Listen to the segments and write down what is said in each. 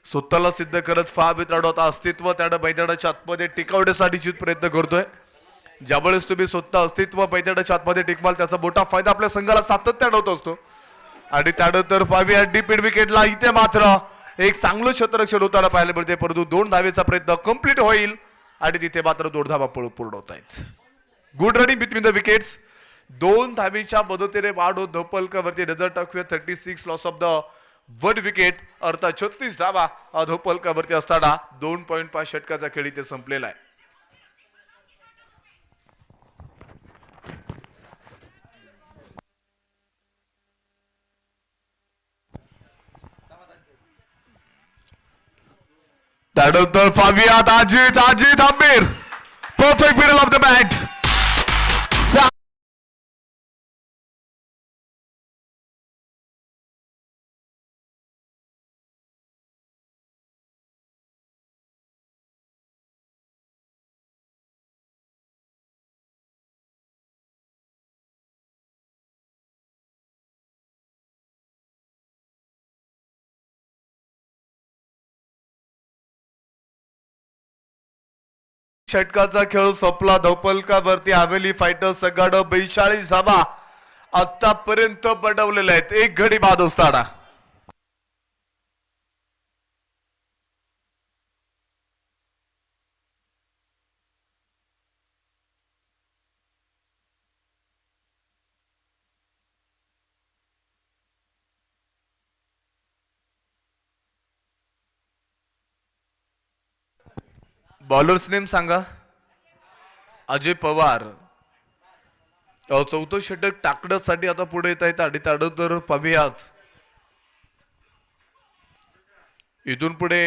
स्वतःला सिद्ध करत मित्रांनो आता अस्तित्व त्यानं मैदानाच्या आतमध्ये टिकवण्यासाठीची प्रयत्न करतोय. ज्यावेळेस तुम्ही स्वतः अस्तित्व मैदानाच्या आतमध्ये टिकवाल त्याचा मोठा फायदा आपल्या संघाला सातत्यानं होत असतो. आणि त्यानंतर फाविया डीप विकेटला इथे मात्र एक चांगलं क्षेत्ररक्षण होताना पाहायला मिळते, परंतु 2 धावेचा प्रयत्न कंप्लीट होईल आणि तिथे मात्र 2 धावा पूर्ण होत आहेत. Good running between the wickets. 2 धावेच्या मदतीने वाढ होत धोपलकावरती नजर टाकूया. 36 लॉस ऑफ द 1 विकेट अर्थात 36 धावा धोपलकावरती असताना 2.5 षटकाचा खेळ इथे संपलेला आहे. त्यानंतर फाविया अजित आंबेर perfect middle of the bat. षटकाचा खेळ संपला. धोपलकावरती हवेली फायटर्स संघानं 42 धावा आतापर्यंत बनवलेल्या आहेत. 1 घडी बाद असताना बॉलर्स नेम सांगा. अजय पवार चौथं षटक टाकण्यासाठी आता पुढे येत आहेत. आणि त्यानंतर पाहूयात इथून पुढे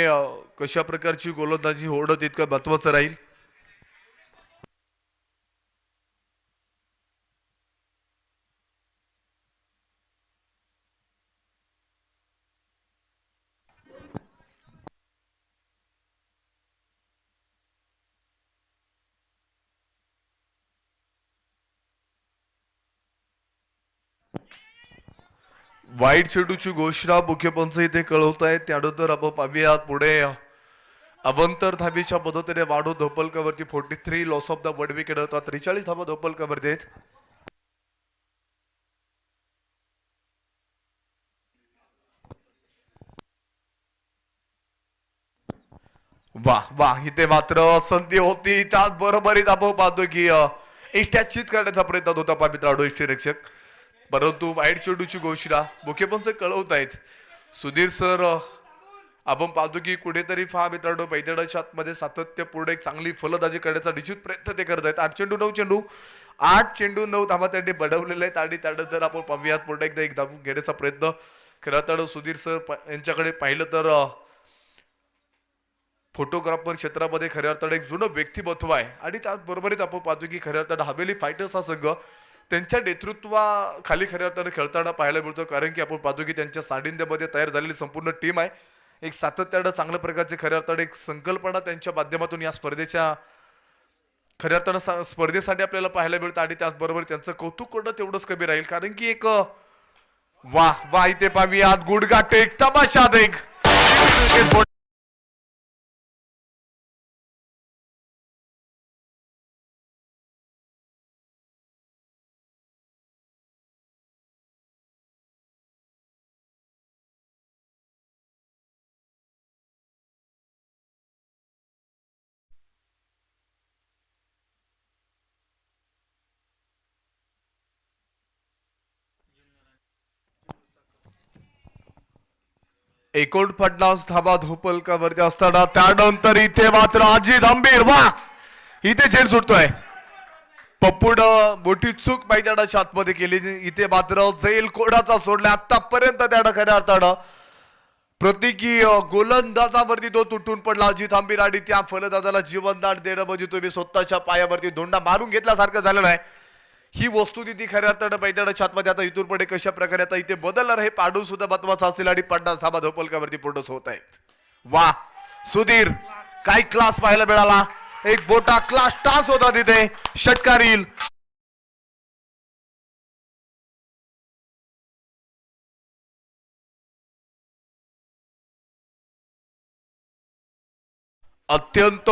कशा प्रकारची गोलंदाजी होणं तितकं महत्वाचं राहील. वाईट चेंडूची घोषणा मुख्य पंच इथे कळवत आहेत. त्यानंतर आपण पाहूयात पुढे अवंतर धावेच्या मदतीने वाढून धोपलकावरती 43 लॉस ऑफ द 1 विकेट होता. 43 धावा धोपलकावरती आहेत. वाह वाह इथे मात्र संधी होती. त्याच बरोबरीत आपण पाहतो की इष्टाचित करण्याचा प्रयत्न होता पहा मित्रांनो यष्टीरक्षक, परंतु वाईट चेंडूची घोषणा मुख्यपंच कळवत आहेत. सुधीर सर आपण पाहतो की कुठेतरी मित्रांनो मैदानाच्या आतमध्ये सातत्यपूर्ण एक चांगली फलंदाजी करण्याचा निश्चित प्रयत्न ते करत आहेत. 8 चेंडू 9 धावा त्यांनी बनवलेले आहेत. आणि त्यानंतर आपण पाहूयात पुन्हा एकदा एक धाव घेण्याचा प्रयत्न खरं तर सुधीर सर यांच्याकडे पाहिलं तर फोटोग्राफर क्षेत्रामध्ये खऱ्या अर्थाने एक जुनं व्यक्तिमत्व आहे. आणि त्याचबरोबरीत आपण पाहतो की खऱ्या अर्थाने हवेली फायटर्स हा संघ त्यांच्या नेतृत्वाखाली खऱ्या अर्थाने खेळताना पाहायला मिळतो. कारण की आपण पाहतो की त्यांच्या सानिध्यामध्ये तयार झालेली संपूर्ण टीम आहे. एक सातत्यानं चांगल्या प्रकारचे खऱ्या अर्थाने एक संकल्पना त्यांच्या माध्यमातून या स्पर्धेच्या खऱ्या अर्थानं स्पर्धेसाठी आपल्याला पाहायला मिळतं. आणि त्याचबरोबर त्यांचं कौतुक करणं तेवढंच कमी राहील. कारण की एक वाह वाह इथे पाहूयात गुडघाट एक तमाशा एक एकोण 50 धावा धोपलकावरती असताना त्यानंतर इथे मात्र अजित आंबेर वाह इथे चेंड सुटतोय. पप्पूड मोठी चूक मैदानाच्या आतमध्ये केली. इथे मात्र जैल कोडाचा सोडला. आतापर्यंत त्यानं खऱ्या अर्थानं प्रतिकी गोलंदाजावरती तो तुटून पडला अजित आंबेर. आणि त्या फलंदाजाला जीवनदान देणं म्हणजे तुम्ही स्वतःच्या पायावरती धोंडा मारून घेतल्यासारखं झालेलं आहे. ही वस्तुस्थिती खऱ्या अर्थानं मैदानाच्या आतमध्ये आता इथून पुढे कशा प्रकारे आता इथे बदलणार हे पाडून सुद्धा महत्वाचं असेल. आणि 50 धावा धोपलकावरती पूर्ण होत आहेत. वा सुधीर काय क्लास पाहायला मिळाला. एक मोठा क्लास टास होता तिथे षटकारील अत्यंत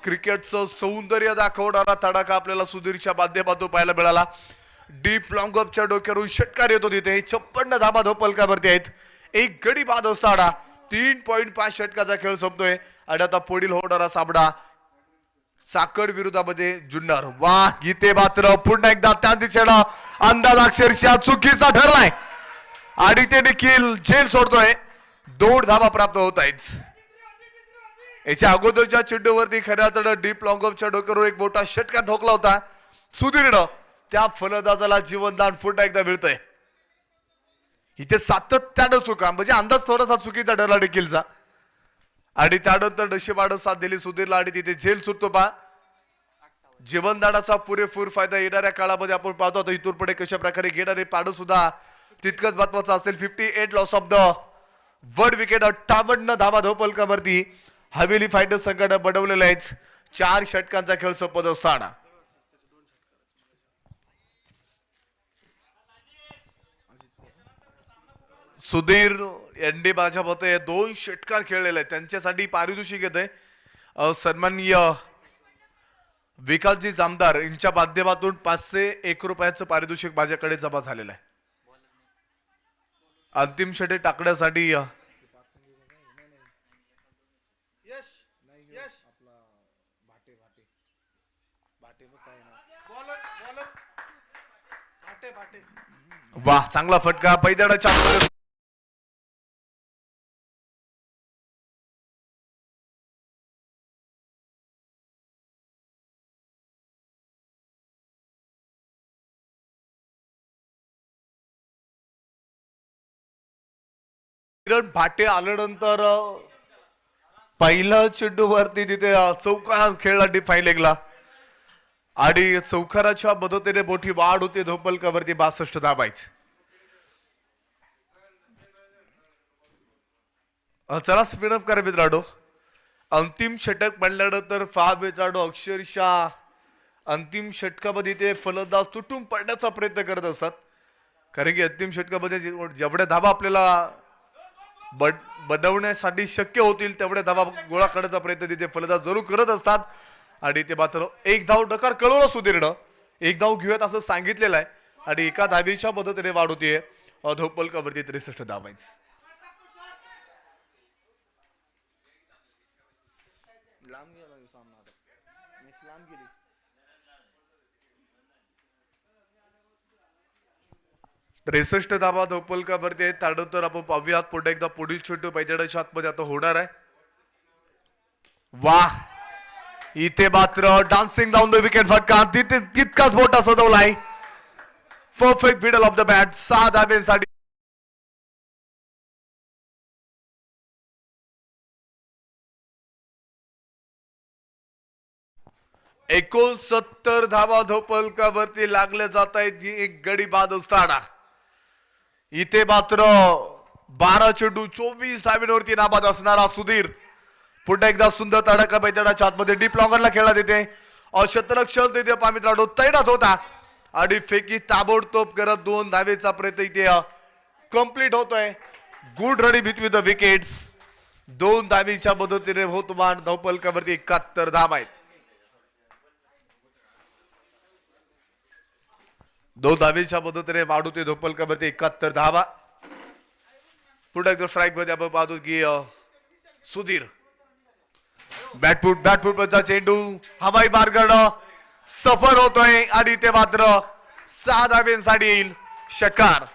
क्रिकेटचं सौंदर्य दाखवणारा तडाखा आपल्याला सुधीरच्या माध्यमातून पाहायला मिळाला. डीप लॉंगअपच्या डोक्यावरून षटकार येतो तिथे 56 धाबा धोपलकावरती आहेत. एक गडी बाद असताना 3.5 षटकाचा खेळ संपतोय आणि आता पुढील होणारा सामना साकड विरोधामध्ये जुन्नर. वा गीते मात्र पुन्हा एकदा त्या दिशेला अंदाज अक्षरशः चुकीचा ठरलाय आणि ते देखील झेल सोडतोय. 2 धाबा प्राप्त होत आहेत. याच्या अगोदरच्या चेंडूवरती खऱ्या अर्थानं डीप लॉंगअपच्या डोक्यावर एक मोठा षटकार ठोकला होता सुधीरनं. त्या फलंदाजाला जीवनदान पुन्हा एकदा मिळतंय. इथे सातत्यानं चुका म्हणजे अंदाज थोडासा चुकीचा ठरला देखीलचा आणि त्यानंतर नशिबानं साथ दिली सुधीरला आणि तिथे झेल सुटतो पा. जीवनदानाचा पुरेपूर फायदा येणाऱ्या काळामध्ये आपण पाहतो आता इथून पुढे कशा प्रकारे घेणारे पाडू सुद्धा तितकंच महत्वाचं असेल. 58 loss of the world wicket. 58 धावा धोपलकावरती हवेली फायटर्स संघानं बनवलेले आहेत. 4 षटकांचा खेळ संपत असताना सुधीर यांनी माझ्या मते 2 षटकार खेळलेले आहेत. त्यांच्यासाठी पारितोषिक येते सन्माननीय विकासजी जामदार यांच्या माध्यमातून 501 रुपयाचं पारितोषिक माझ्याकडे जमा झालेलं आहे. अंतिम षटक टाकण्यासाठी वा चांगला फटका पैदळाच्या 2 भाटे आल्यानंतर पहिला चेंडूवरती तिथे चौकार खेळला डिफाय लेगला आणि चौकाराच्या मदतीने मोठी वाढ होते धोपलकावरती 62 धावा आहेत. चला स्पीड अप करा मित्रांनो. अंतिम षटक म्हणल्यानंतर फार मित्रांनो अक्षरशः अंतिम षटकामध्ये ते फलंदाज तुटून पडण्याचा प्रयत्न करत असतात. कारण की अंतिम षटकामध्ये जेवढ्या धावा आपल्याला बनवण्यासाठी शक्य होतील तेवढ्या धावा गोळा करण्याचा प्रयत्न तिथे फलंदाज जरूर करत असतात आणि ते मात्र एक धाव डकार कळवलं सुधीरनं. एक धाव घेऊयात असं सांगितलेलं आहे आणि एका धावेच्या मदतीने वाढ होतीये धोपलकावरती 63 धावा आहेत. लांब गेला सामना आता मॅच लांब गेली. त्रेसष्ट धावा धोपलकावरती आहेत. त्यानंतर आपण पाहूयात पुढे एकदा पुढील चेंडू पैजणाच्या आतमध्ये आता होणार आहे. वाह इथे मात्र डान्सिंग डाऊन द विकेट फटका तिथे तितकाच मोठा सजवलाय. Perfect middle of the bat 6 धाब्यांसाठी 69 धावा धोपलकावरती लागले जात आहेत. एक गडी बाद असताना इथे मात्र 12 चेंडू 24 धाब्यांवरती नाबाद असणारा सुधीर पुन्हा एकदा सुंदर तडाखा मैदानाच्या आतमध्ये डीप लॉंगरला खेळला तिथे शतरक्षण तिथे मित्रांनो तैनात होता आणि फेकी ताबडतोब करत 2 धावेचा प्रयत्न इथे कंप्लीट होतोय. Good running between the wickets. 2 धावेच्या मदतीने होतमान धोपलकावरती 71 धावा आहेत. 2 धावेच्या मदतीने वाढवते धोपलकावरती 71 धावा. पुन्हा एकदा स्ट्राईक मध्ये आपण पाहतो की सुधीर बॅटफूट वरचा चेंडू हवाई मार्गाने सफर होतोय आणि ते मात्र 6 धाव्यांसाठी येईल षटकार.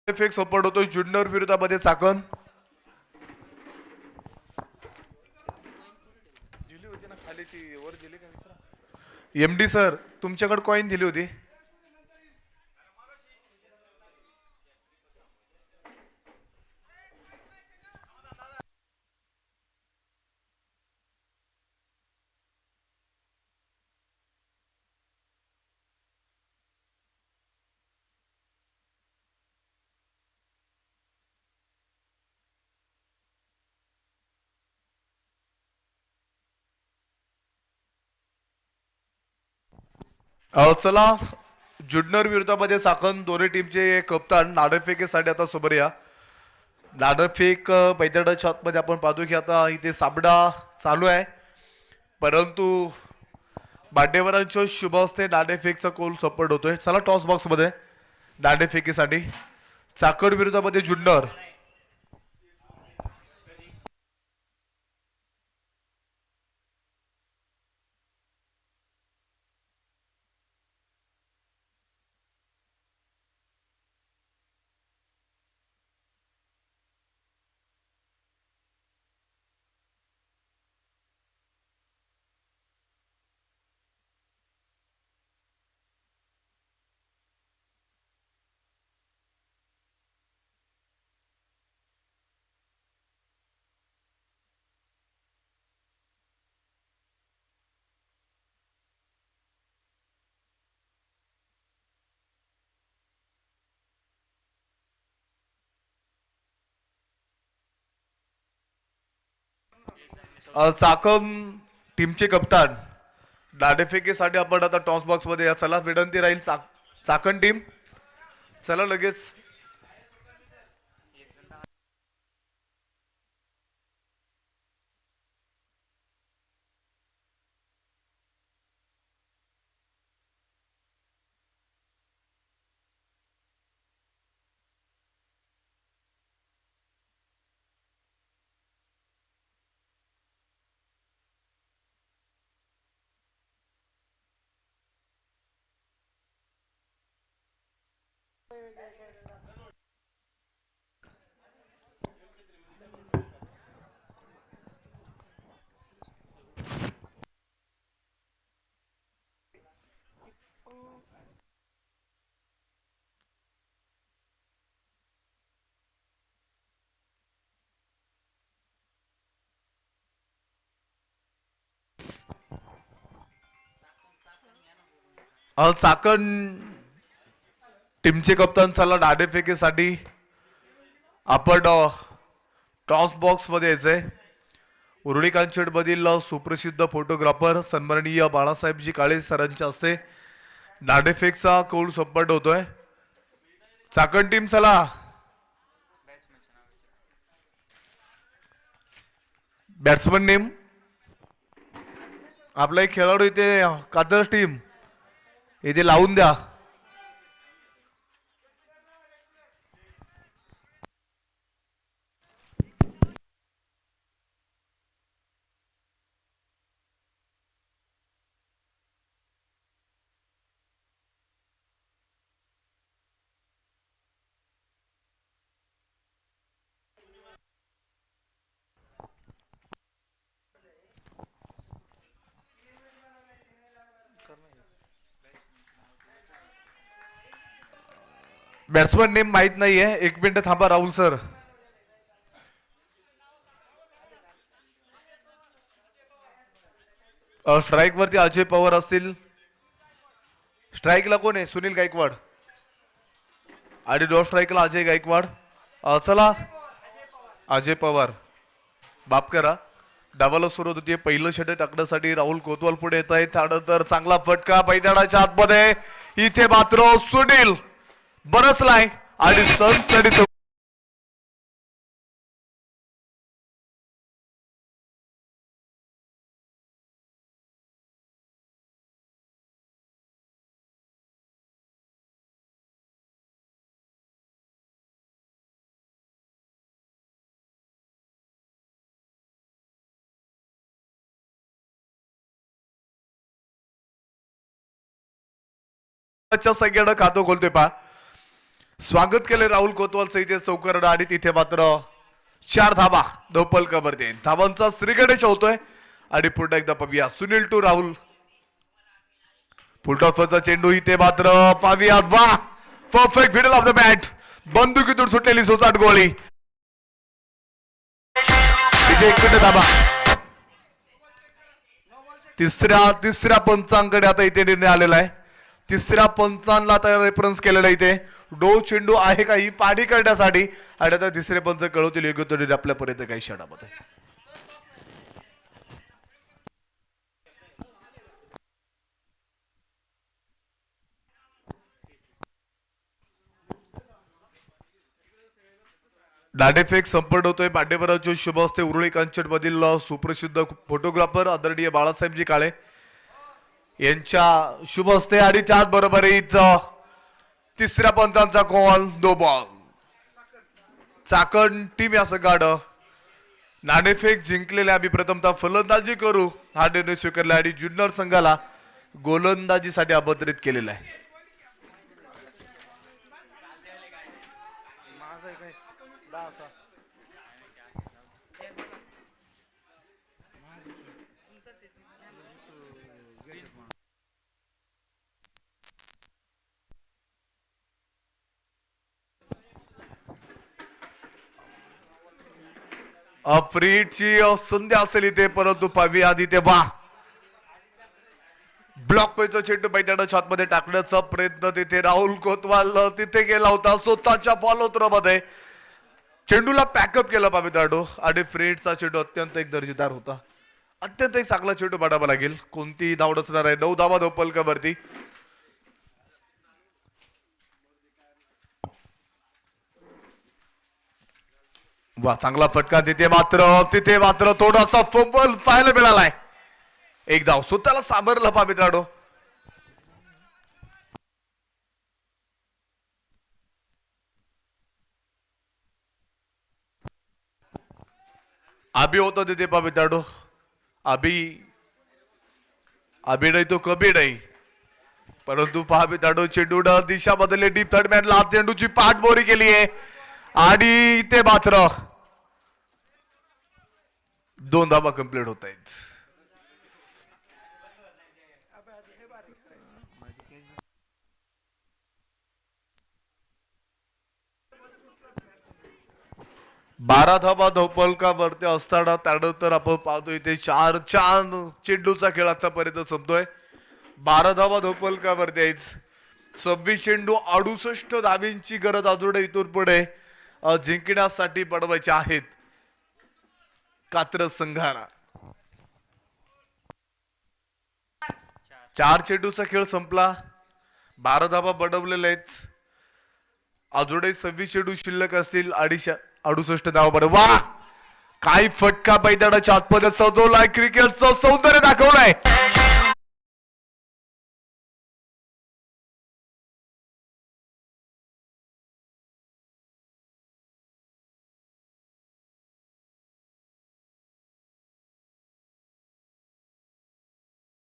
फेक सपोर्ट होतोय जुन्नर विरोधामध्ये चाकण. एमडी सर तुमच्याकडे कॉइन दिली होती. चला जुन्नर विरोधामध्ये चाकण दोन्ही टीमचे कप्तान नाणेफेकीसाठी आता समोर या. नाणेफेक मैदानाच्या आतमध्ये आपण पाहतो की आता इथे सामना चालू आहे, परंतु मान्यवरांच्या शुभ हस्ते नाणेफेकचा कोल सपोर्ट होतोय. चला टॉस बॉक्स मध्ये नाणेफेकीसाठी चाकण विरोधामध्ये जुन्नर. चाकण टीमचे कप्तान नाणेफेकीसाठी आपण आता टॉस बॉक्स मध्ये या. चला विनंती राहील चाकण टीम चला लगेच. चाकण टीमचे कप्तान चला नाणेफेकीसाठी आपण टॉस बॉक्स मध्ये यायचंय. उरुळी कांचड मधील सुप्रसिद्ध फोटोग्राफर सन्माननीय बाळासाहेबजी काळे सरांच्या हस्ते नाणेफेकचा कौल सपाट होतोय. चाकण टीम चला. बॅट्समन नेम आपला एक खेळाडू इथे कादर टीम इथे लावून द्या. बॅट्समन नेम माहित नाहीये, एक मिनिट थांबा राहुल सर. स्ट्राईक वरती अजय पवार असतील. स्ट्राईकला कोण आहे? सुनील गायकवाड. आणि नो स्ट्राईकला अजय गायकवाड. चला अजय पवार बाप करा. डावाला सुरुवात होती. पहिलं षटक टाकण्यासाठी राहुल कोतवाल पुढे येत आहे. त्यानंतर चांगला फटका मैदानाच्या आतमध्ये. इथे मात्र सुनील बरसलाय आणि सनसनीत संख्येनं खातो खोलतोय पा. स्वागत केले राहुल कोतवालचं इथे चौकारडा आणि तिथे मात्र 4 धावा धोपलकावरती धावांचा श्रीगणेश होतोय आणि पुन्हा एकदा पाहूया सुनील टू राहुल फुलटॉसचा चेंडू इथे मात्र पाहूया वा perfect middle of the bat बंदुकीतून सुटलेली सोसाट गोळी एक मिनिट धाबा तिसऱ्या पंचांकडे आता इथे निर्णय आलेला आहे तिसऱ्या पंचांना आता रेफरन्स केलेला इथे डो चेंडू आहे का ही पाणी करण्यासाठी आणि आता तिसरे पंच कळवतील योग्य तऱ्हेने आपल्यापर्यंत काही क्षणामध्ये दांडेफेक संपन्न होतोय मांडेकरांचे शुभ हस्ते उरुळी कांचन मधील सुप्रसिद्ध फोटोग्राफर आदरणीय बाळासाहेबजी काळे यांच्या शुभ हस्ते आणि त्याचबरोबरीच तिसऱ्या पंचांचा call no ball Chakan team या संघानं नाणेफेक जिंकलेले आम्ही प्रथमतः फलंदाजी करू हा निर्णय स्वीकारला आणि ज्युनियर संघाला गोलंदाजीसाठी आमंत्रित केलेला आहे फ्रीची संधी असेल इथे परंतु पावी आधी ते वा ब्लॉक पैचा चेंडू मैदानाच्या छातमध्ये टाकण्याचा प्रयत्न तिथे राहुल कोतवाल तिथे गेला होता स्वतःच्या फॉलो थ्रो मध्ये चेंडूला पॅकअप केला पाविताडो आणि फ्रेडचा चेंडू अत्यंत एक दर्जेदार होता अत्यंत एक चांगला चेंडू पाडावा लागेल कोणती धाव नसणार आहे 9 धावा धोपलकावरती वा चांगला फटका तिथे मात्र थोडासा फंबल पाहायला मिळालाय एक धाव स्वतःला सामरला पाविताडो अभी होता तिथे पाविताडो अभी नाही तो कभी नाही परंतु पाविताडो चेंडू दिशा बदलली डीप थर्ड मॅन ला चेंडूची पाठमोरी केली आहे आणि ते मात्र 2 धावा कंप्लीट होत आहेत बारा धावा धोपलकावरती असताना त्यानंतर आपण पाहतो इथे 4 चेंडूचा खेळ आतापर्यंत संपतोय 12 धावा धोपलकावरती आहेत 26 चेंडू 68 धावींची गरज अजून इथून पुढे जिंकण्यासाठी पडवायचे आहेत कात्रज संघाला 4 चेंडूचा खेळ संपला 12 धावा बनवलेल्या आहेत अजूनही 26 चेंडू शिल्लक असतील 68 धावा बरं वा काय फटका मैदानाच्या आतमध्ये सजवलाय क्रिकेटचं सौंदर्य दाखवलंय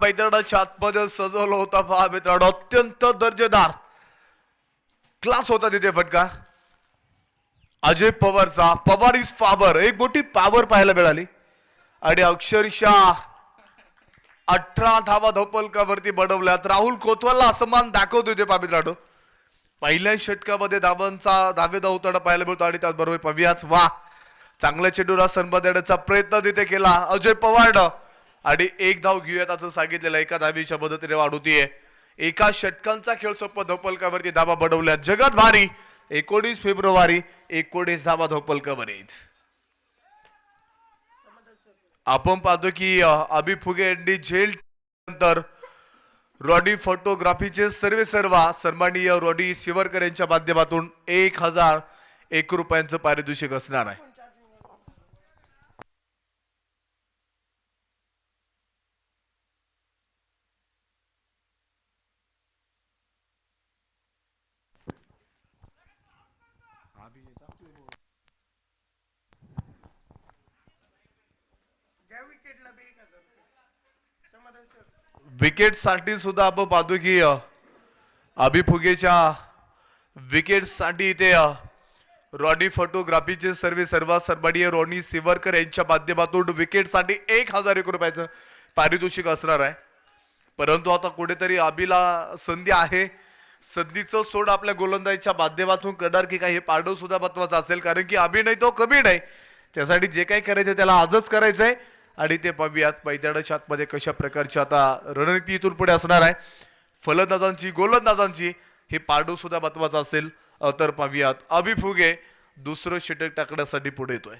मैदानाच्या आतमध्ये सजवलं होता पहा मित्रांनो अत्यंत दर्जेदार क्लास होता तिथे फटका अजय पवारचा पवार इज पॉवर एक मोठी पॉवर पाहायला मिळाली आणि अक्षरशः 18 धावा धोपलकावरती बनवल्यात राहुल कोतवालला असमान दाखवतो ते मित्रांनो पहिल्या षटकामध्ये धावे धावताना पाहायला मिळतो आणि त्याचबरोबर पवियाच वा चांगल्या चेंडूला सन्मान देण्याचा प्रयत्न तिथे केला अजय पवारनं आणि 1 धाव घेऊयात असं सांगितलेलं एका धावीच्या मदतीने वाढवतीये एका षटकांचा खेळ सोपा धोपलकावरती धावा बनवल्या जगत भारी 19 फेब्रुवारी 19 धावा धोपलकावरीत आपण पाहतो की अभि फुगे यांनी झेल नंतर रॉडी फोटोग्राफीचे सर्वा सन्माननीय रॉडी शिवरकर यांच्या माध्यमातून 1001 रुपयांचं पारितोषिक असणार आहे विकेट साठी सुद्धा आपण पाहतो की अभि फुगेच्या विकेटसाठी इथे रॉडी फोटोग्राफीचे सर्वात सर्वाडीय रॉनी सिवरकर यांच्या माध्यमातून विकेटसाठी 1000 रुपयाचं पारितोषिक असणार आहे. परंतु आता कुठेतरी अभिला संधी आहे. संधीचं सोड आपल्या गोलंदाजीच्या माध्यमातून करणार की काय हे पाडव सुद्धा महत्वाचं असेल, कारण की अभि नाही तो कमी नाही. त्यासाठी जे काही करायचं त्याला आजच करायचंय. आणि ते पाहूयात मैदानाच्या आतमध्ये कशा प्रकारची आता रणनीती इथून पुढे असणार आहे. फलंदाजांची गोलंदाजांची हे पाडव सुद्धा महत्वाचं असेल. तर पाहूयात अभि फुगे दुसरं षटक टाकण्यासाठी पुढे येतोय.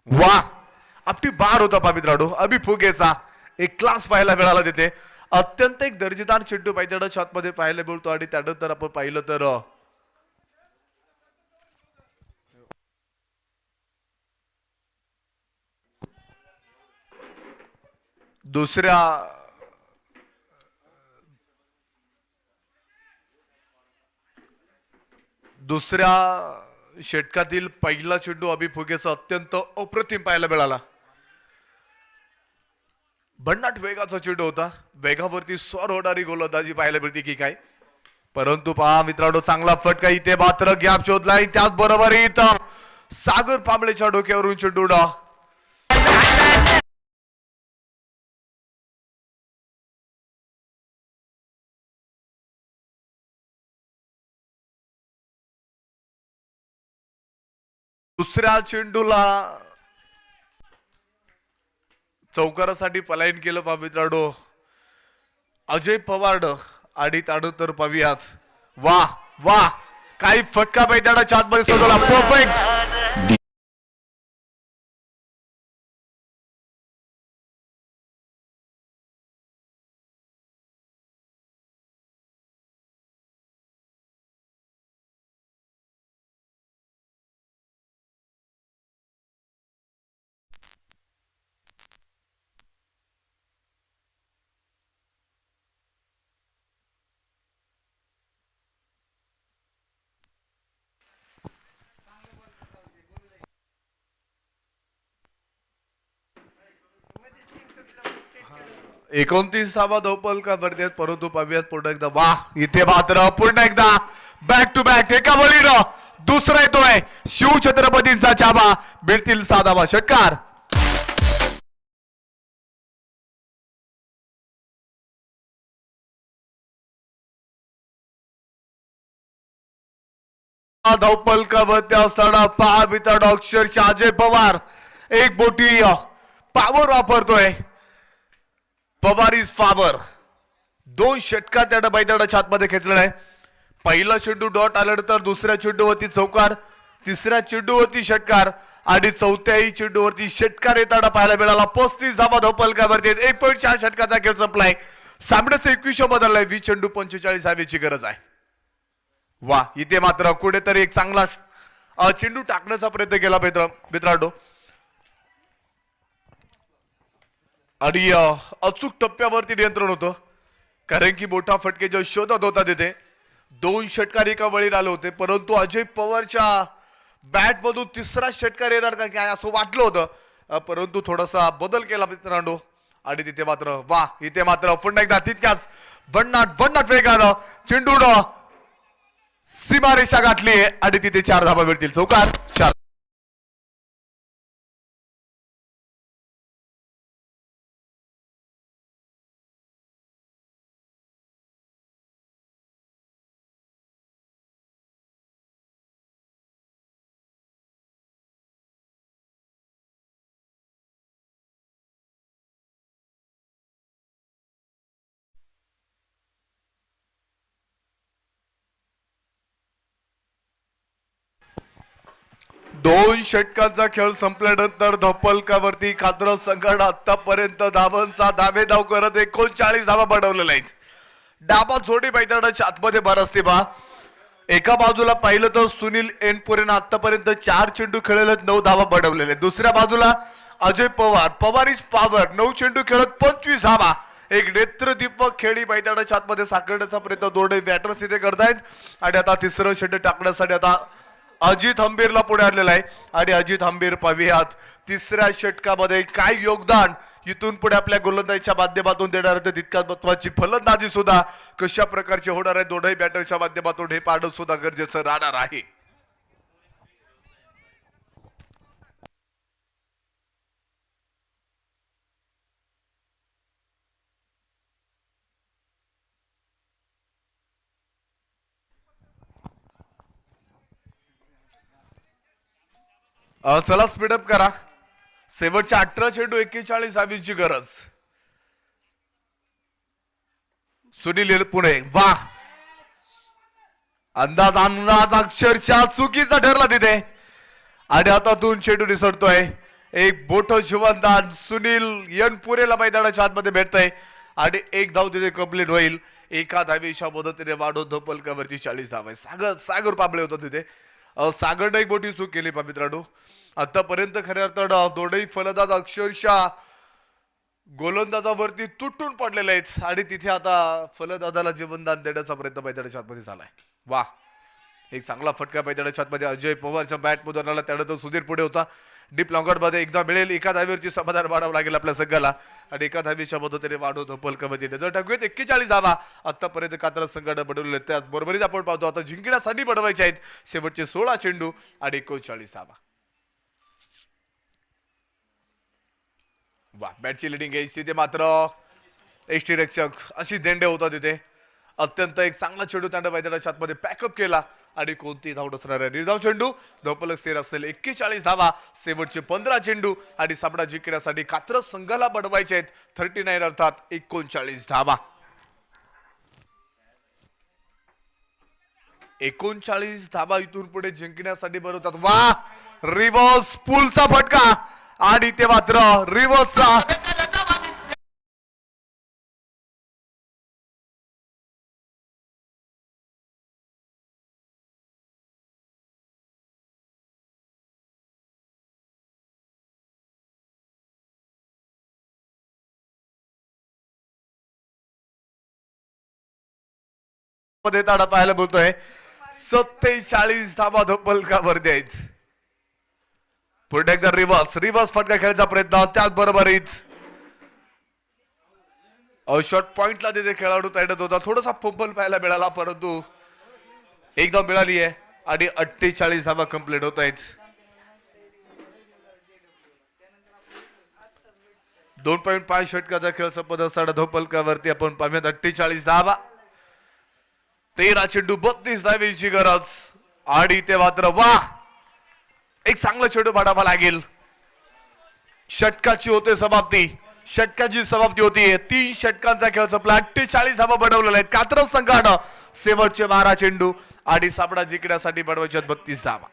वा आपली बार होता पामित्राडो अभि फुगेचा एक क्लास पाहायला मिळाला तिथे. अत्यंत एक दर्जेदार चेंडू मैदानाच्या आतमध्ये पाहायला मिळतो. आणि त्यानंतर आपण पाहिलं तर दुसऱ्या षटकातील पहिला चेंडू अभि फुगेचा अत्यंत अप्रतिम पाहायला मिळाला. भन्नाट वेगाचा चेंडू होता. वेगावरती स्वर होणारी गोलंदाजी पाहायला मिळते की काय. परंतु पहा मित्रांनो चांगला फटका इथे मात्र गॅप शोधलाय. त्याचबरोबर इथं सागर पांबळेच्या डोक्यावरून चेंडू दुसऱ्या चेंडूला चौकारासाठी पलायन केलं पहा मित्रांनो अजय पवार. आणि त्यानंतर पाहूयात वा वा काही फटका मैदानाच्या आतमध्ये सजवला परफेक्ट. एकोणतीसावा धावपलका वरती आहेत. परंतु पाहूयात पुन्हा एकदा वा इथे मात्र पुन्हा एकदा बॅक टू बॅक एका बळीनं दुसरा येतोय. शिवछत्रपतींचा चाबा मिळतील 7वा षटकार. धावपलकावरती असताना पहा मित्रांनो अक्षरशः अजय पवार एक मोठी पॉवर वापरतोय. Pawar is power. 2 षटकार त्यानं मैदानाच्या आतमध्ये खेचलेला आहे. पहिला चेंडू डॉट आल्यानंतर दुसऱ्या चेंडूवरती चौकार, तिसऱ्या चेंडूवरती षटकार आणि चौथ्याही चेंडूवरती षटकार येताना पाहायला मिळाला. 35 धावा धावपलकावरती 1.4 षटकाचा खेळ संपलाय. सामन्याचं 21 बदललाय. 20 चेंडू 45 धावेची गरज आहे. वा इथे मात्र कुठेतरी एक चांगला चेंडू टाकण्याचा प्रयत्न केला मित्रांनो. आणि अचूक टप्प्यावरती नियंत्रण होतं, कारण की मोठा फटके जो शोधत होता तिथे 2 षटकार एका वेळी आले होते. परंतु अजय पवारच्या बॅट मधून तिसरा षटकार येणार का काय असं वाटलं होतं. परंतु थोडासा बदल केला मित्रांनो. आणि तिथे मात्र वा इथे मात्र पुन्हा एकदा तितक्याच भन्नाट वेगानं चेंडू सीमारेषा गाठली आहे. आणि तिथे 4 धावा मिळतील. चौकार 4. दोन षटकांचा खेळ संपल्यानंतर धप्पलकावरती कात्रज संघाने आतापर्यंत धावांचा धावेधाव करत 39 धावा बनवलेल्या आहेत. डाबा जोडी मैदानाच्या आतमध्ये बरसते बा. एका बाजूला पाहिलं तर सुनील एनपुरेनं आतापर्यंत 4 चेंडू खेळलेले 9 धावा बनवलेले. दुसऱ्या बाजूला अजय पवार इज पॉवर 9 चेंडू खेळत 25 धावा. एक नेत्रदीपक खेळी मैदानाच्या आतमध्ये साकारण्याचा प्रयत्न दोन्ही बॅटर्स इथे करतायत. आणि आता तिसरं षटक टाकण्यासाठी आता अजित हंबीरला पुढे आणलेला आहे. आणि अजित हंबीर पाहूयात तिसऱ्या षटकामध्ये काय योगदान इथून पुढे आपल्या गोलंदाजीच्या माध्यमातून देणार आहे तितक्याच महत्वाची फलंदाजी सुद्धा कशा प्रकारची होणार आहे दोनही बॅटरच्या माध्यमातून हे पाहणं सुद्धा गरजेचं राहणार आहे. चला स्पीडअप करा. शेवटच्या 18 चेंडू 41 धावींची गरज. सुनील पुणे वाह अंदाज अंदाज अक्षरशः चुकीचा ठरला तिथे आणि हातातून चेंडू निसरतोय. एक बोट जीवनदान सुनील यनपुरेला मैदानाच्या आतमध्ये भेटतंय आणि एक धाव तिथे कंप्लीट होईल. एका धावेच्या मदतीने वाढो धोपलकावरची 40 धाव आहे. सागर पाबळे होता तिथे. सागरने एक मोठी चूक केली मित्रांनो. आतापर्यंत खऱ्या अर्थानं दोनही फलंदाज अक्षरशः गोलंदाजावरती तुटून पडलेले आहेत आणि तिथे आता फलंदाजाला जीवनदान देण्याचा प्रयत्न मैदानाच्या आतमध्ये झालाय. वा एक चांगला फटका मैदानाच्या आतमध्ये अजय पवारच्या बॅट मधून आला. त्यानंतर सुधीर पुढे होता. डीप लॉंगर मध्ये एकदा मिळेल. एका धावेवरची समाधान वाढावं लागेल आपल्या संघाला आणि एका धावेच्या मदतीने वाढवत धोपलकामध्ये नजर टाकूयात. 41 धावा आतापर्यंत कात्र संघानं बनवलेले. त्याचबरोबरीच आपण पाहतो आता जिंकण्यासाठी बनवायचे आहेत शेवटचे 16 चेंडू आणि 39 धावा. वा बॅटची लिडिंग एज तिथे मात्र एसटी रक्षक अशी देंडे होता तिथे. अत्यंत एक चांगला चेंडू त्यानं मैदानाच्या आतमध्ये पॅकअप केला आणि कोणती धाव नसणार आहे. निर्धाव चेंडू धोपलक स्थिर असेल. 41 धावा शेवटचे 15 चेंडू आणि सामना जिंकण्यासाठी कात्रज संघाला बनवायचे आहेत 39 अर्थात 39 धावा. 39 धावा इथून पुढे जिंकण्यासाठी बनवतात. वा रिव्हर्स पुलचा फटका आणि ते मात्र रिव्हर्सचा देताना पाहायला बोलतोय. 47 धावा धोपलकावरती आहेत. पुढे एकदा रिव्हर्स फटका खेळायचा प्रयत्न. त्याचबरोबरीच शॉर्ट पॉइंटला तिथे खेळाडू तैनात होता. थोडासा फंबल पाहायला मिळाला परंतु एकदा मिळाली आहे आणि 48 धावा कंप्लीट होत आहेत. 2.5 षटकाचा खेळ संपत असताना धोपलकावरती आपण पाहूयात 48 धावा 13 चेंडू 32 धावेची गरज आणि ते मात्र वा एक चांगला चेंडू पाडावा लागेल. षटकाची होते समाप्ती. षटकाची समाप्ती होती. 3 षटकांचा खेळ संपला. 48 धावा बनवलेल्या आहेत कात्रज संघानं. शेवटचे 12 चेंडू आणि सामना जिंकण्यासाठी बनवायचे 32 धावा.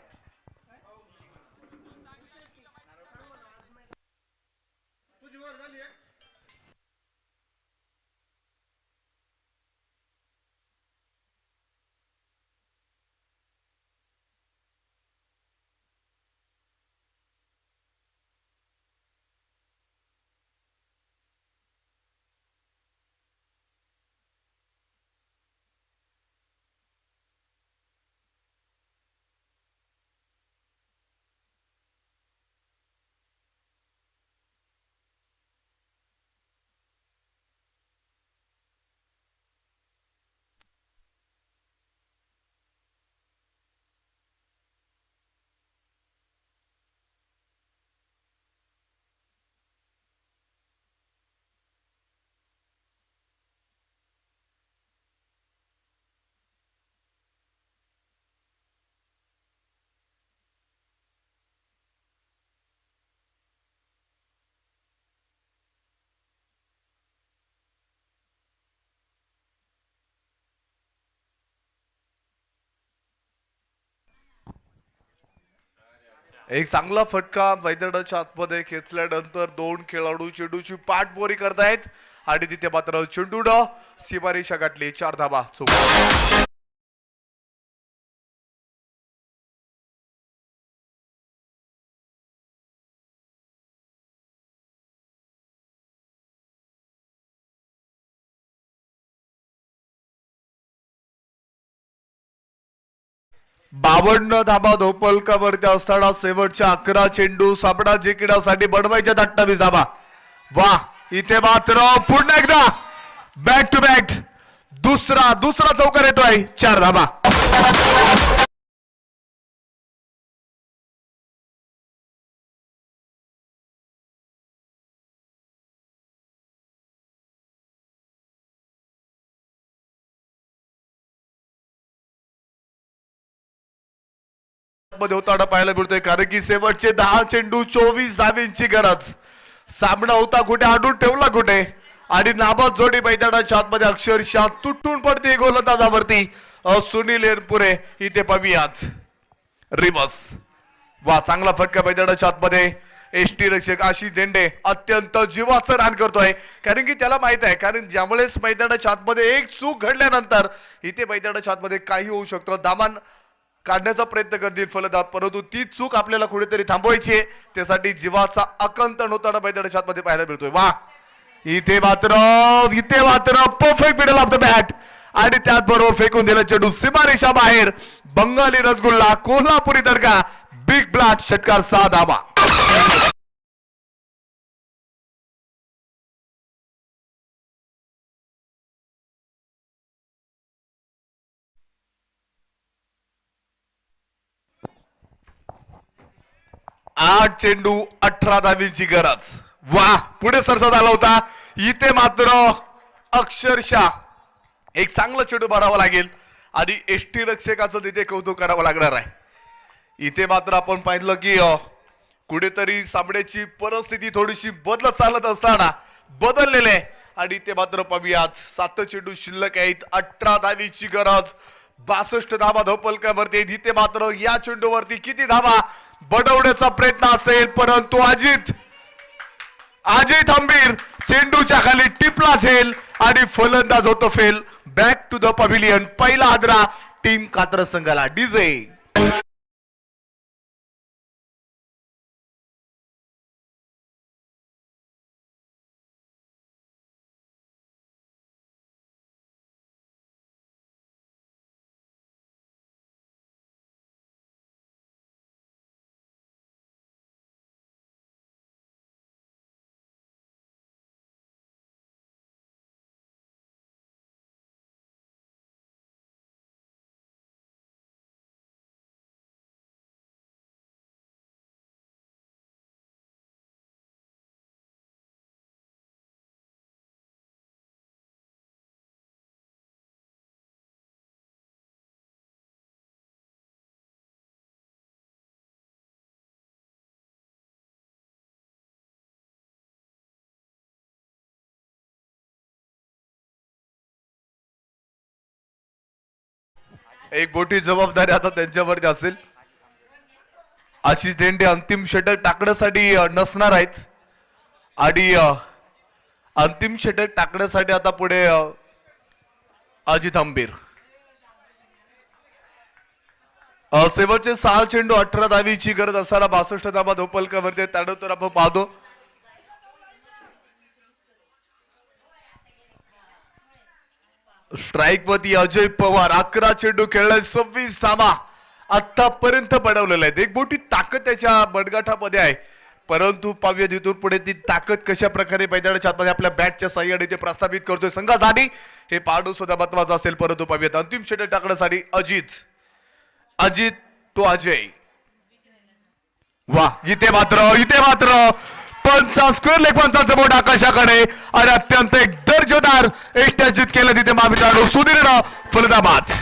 एक चांगला फटका मैदानाच्या आतमध्ये खेचल्यानंतर 2 खेळाडू चेंडूची पाठबोरी करतायत आणि तिथे मात्र चेंडूनं सीमारेषा गाठली. 4 धावा. बावन्न धाबा धोपलकावरती असताना शेवटच्या 11 चेंडू सामना जिंकण्यासाठी बनवायच्या 28 धाबा. वा इथे मात्र पुन्हा एकदा बॅक टू बॅक दुसरा चौकार येतोय 4 धाबा. मध्ये होताना पाहायला मिळतोय कारण की शेवटचे 10 चेंडू 24 धावेंची गरज. सामना होता कुठे आडून ठेवला कुठे आणि नाबाद जोडी मैदानाच्या आतमध्ये अक्षरशः तुटून पडते गोलंदाजावरती. सुनील एरपुरे इथे पाहूयात रिवर्स. वा चांगला फटका मैदानाच्या आतमध्ये. एसटी रक्षक आशिष देंडे अत्यंत जीवाचं रान करतोय कारण की त्याला माहित आहे कारण ज्यामुळेच मैदानाच्या आतमध्ये एक चूक घडल्यानंतर इथे मैदानाच्या आतमध्ये काही होऊ शकतो. दामान काढण्याचा प्रयत्न करतील फलंदाज परंतु ती चूक आपल्याला कुठेतरी थांबवायची आहे. त्यासाठी जीवाचा आकंतन होताना मैदानाच्या आतमध्ये पाहायला मिळतोय. वा इथे मात्र perfect middle of the bat आणि त्याचबरोबर फेकून दिला चेंडू सीमारेषा बाहेर. बंगाली रसगुल्ला कोल्हापुरी तडका बिग ब्लॅट षटकार 6 धावा. आठ चेंडू 18 धावींची गरज. वा पुढे सरसा झाला होता. इथे मात्र अक्षरशः एक चांगला चेंडू मारावा लागेल आणि एसटी रक्षकाचं तिथे कौतुक करावं लागणार आहे. इथे मात्र आपण पाहिलं की कुठेतरी सामन्याची परिस्थिती थोडीशी बदलत चालत असताना बदललेले आणि इथे मात्र पाहूयात 7 चेंडू शिल्लक आहेत. 18 धावीची गरज. 62 धावा धोपलकावरती. इथे मात्र या चेंडूवरती किती धावा बनवण्याचा प्रयत्न असेल परंतु अजित आंबीर चेंडूच्या खाली टिपला असेल आणि फलंदाज होतो fail. Back to the pavilion. पहिला हादरा टीम कात्रज संघाला. डीजे एक मोठी जबाबदारी आता त्यांच्यावरती असेल. आशिष देंडे अंतिम षटक टाकण्यासाठी नसणार आहेत आणि अंतिम षटक टाकण्यासाठी आता पुढे अजित आंबीर. शेवटचे 6 चेंडू 18 धावीची गरज असताना 62 धावा धोपलकावरती. त्यानंतर आपण पाहतो स्ट्राईक वरती अजय पवार. 11 चेंडू खेळले 26 धावा आतापर्यंत बनवलेल्या आहेत. एक मोठी ताकद त्याच्या बडगाठामध्ये आहे परंतु पाव्य तिथून पुढे ती ताकद कशा प्रकारे मैदानाच्या आतमध्ये आपल्या बॅटच्या साह्याने ते प्रस्थापित करतोय संघासाठी हे पाहणं सुद्धा महत्वाचं असेल. परंतु पाव्यात अंतिम षटक टाकण्यासाठी अजित तो अजय. वा इथे मात्र पंचा स्क्वेअर लेग पंचाचं बोट आकाशाकडे आणि अत्यंत एक दर्जेदार एष्टाजित केलं तिथे महामित्रांनो सुधीर फलंदाबाद.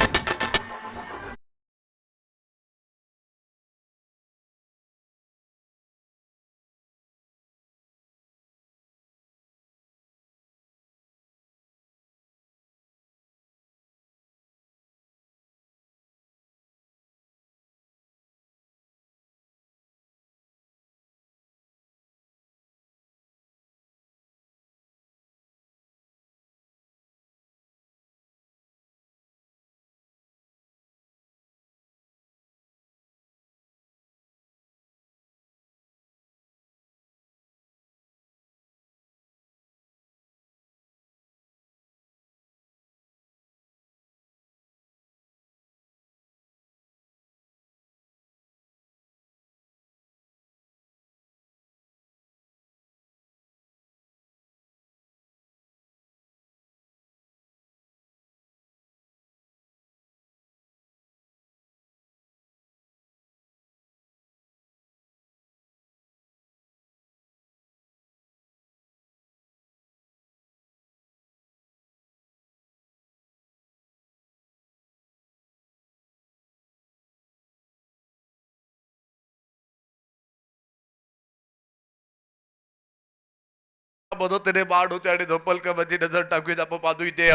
मदतीने बाद होते आणि धोपलकरवरती नजर टाकून आपण पाहतो इथे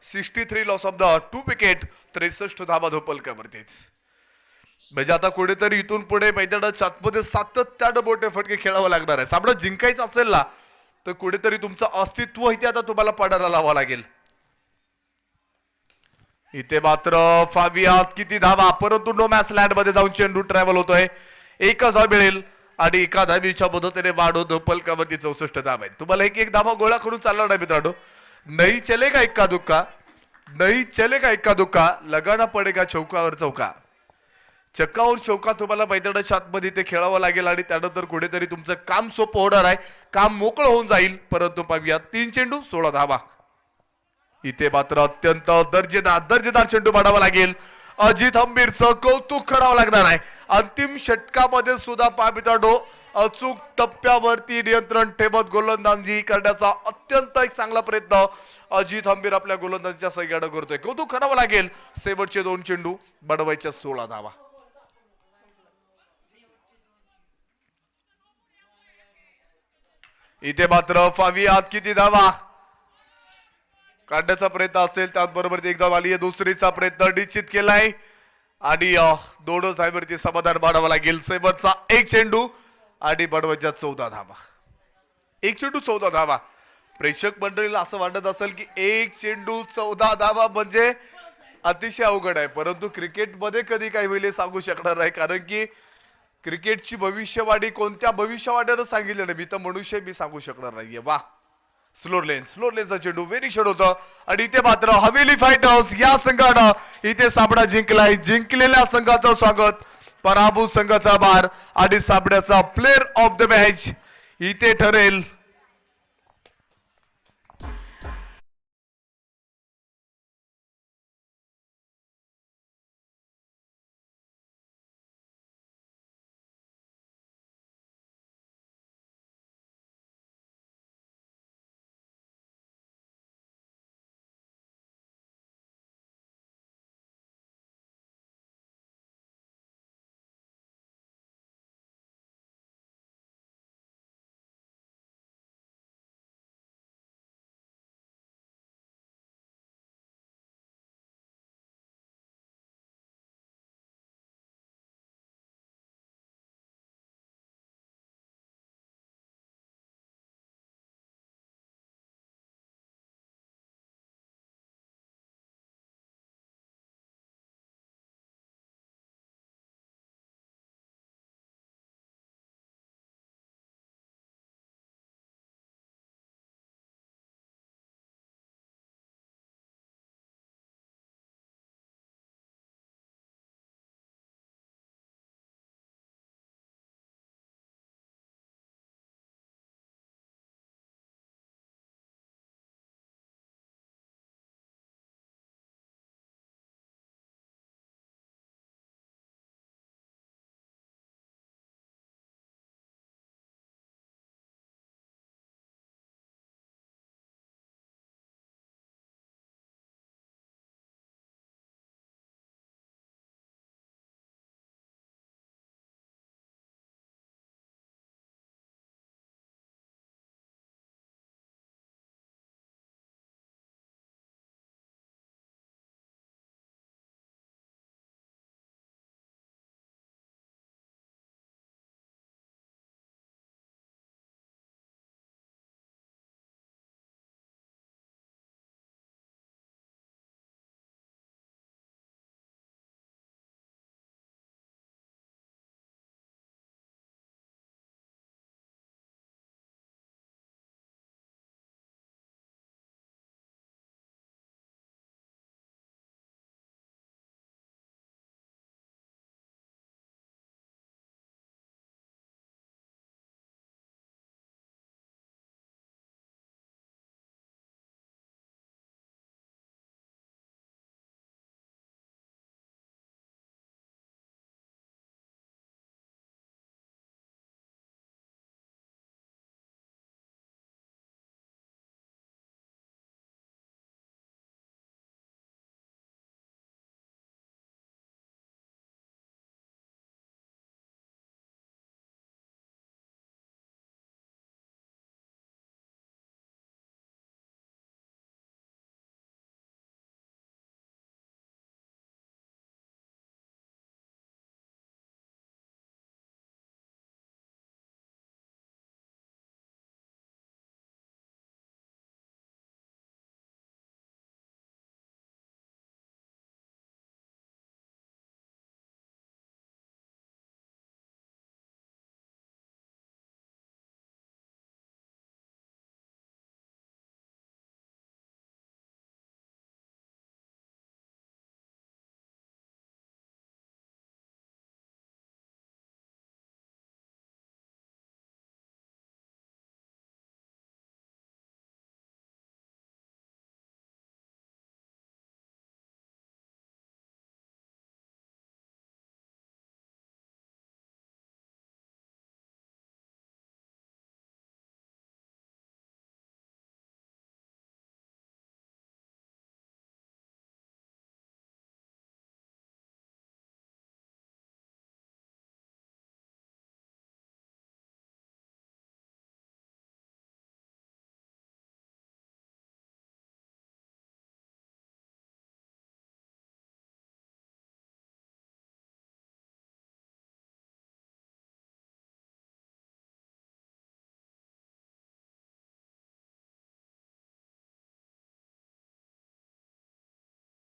63 लॉस ऑफ द 2 विकेट 63 धावा धोपलकरवरतीच. म्हणजे आता कुठेतरी इथून पुढे मैदानात आतमध्ये सातत्यानं मोठे फटके खेळावं लागणार आहे. सामना जिंकायचं असेल ना तर कुठेतरी तुमचं अस्तित्व इथे आता तुम्हाला पडायला लावावं लागेल. इथे मात्र फावियात किती धावा, परंतु नो मॅच लँड मध्ये जाऊन चेंडू ट्रॅव्हल होतोय. एकच धाव मिळेल आणि एका धावीच्या मदतीने वाढो धोपलकरवरती 64 धावा आहेत. तुम्हाला एक धावा गोळा करून चालणार नाही मित्रांनो. नाही चलेगा इक्का दुक्का, नाही चलेगा इक्का दुक्का, लगाना पडेगा चौकावर चौका. चक्कावर चौका तुम्हाला मैदानाच्या आतमध्ये ते खेळावं लागेल आणि त्यानंतर कुठेतरी तुमचं काम सोपं होणार आहे, काम मोकळं होऊन जाईल. परंतु पाहूया 3 चेंडू 16 धावा. इथे मात्र अत्यंत दर्जेदार चेंडू मारावा लागेल. अजित हंबीरचं कौतुक करावं लागणार आहे. अंतिम षटकामध्ये सुद्धा पाहतो अचूक टप्प्यावरती नियंत्रण ठेवत गोलंदाजी करण्याचा अत्यंत एक चांगला प्रयत्न अजित हंबीर आपल्या गोलंदाजीच्या सगळ्यानं करतोय. कौतुक करावं लागेल. शेवटचे 2 चेंडू बडवायच्या 16 धावा. इथे मात्र फावियात किती धावा काढण्याचा प्रयत्न असेल त्याचबरोबर एक धाव आली आहे. दुसरीचा प्रयत्न निश्चित केलाय आणि 2 धावेवरती समाधान मानावं लागेल. शेवटचा 1 चेंडू आणि बडवायच्या 14 धावा. 1 चेंडू 14 धावा. प्रेक्षक मंडळीला असं वाटत असेल की 1 चेंडू 14 धावा म्हणजे अतिशय अवघड आहे, परंतु क्रिकेटमध्ये कधी काही वेळेला सांगू शकणार नाही. कारण की क्रिकेटची भविष्यवाणी कोणत्या भविष्यवाण्यानं सांगितलं नाही, मी तर मनुष्य मी सांगू शकणार नाहीये. वा, स्लोर लेनचा चेंडू व्हेरी शॉट होतं आणि इथे मात्र हवेली फायटर्स या संघानं इथे सामना जिंकलाय. जिंकलेल्या संघाचं स्वागत, पराभूत संघाचा आभार आणि सामन्याचा प्लेअर ऑफ द मॅच इथे ठरेल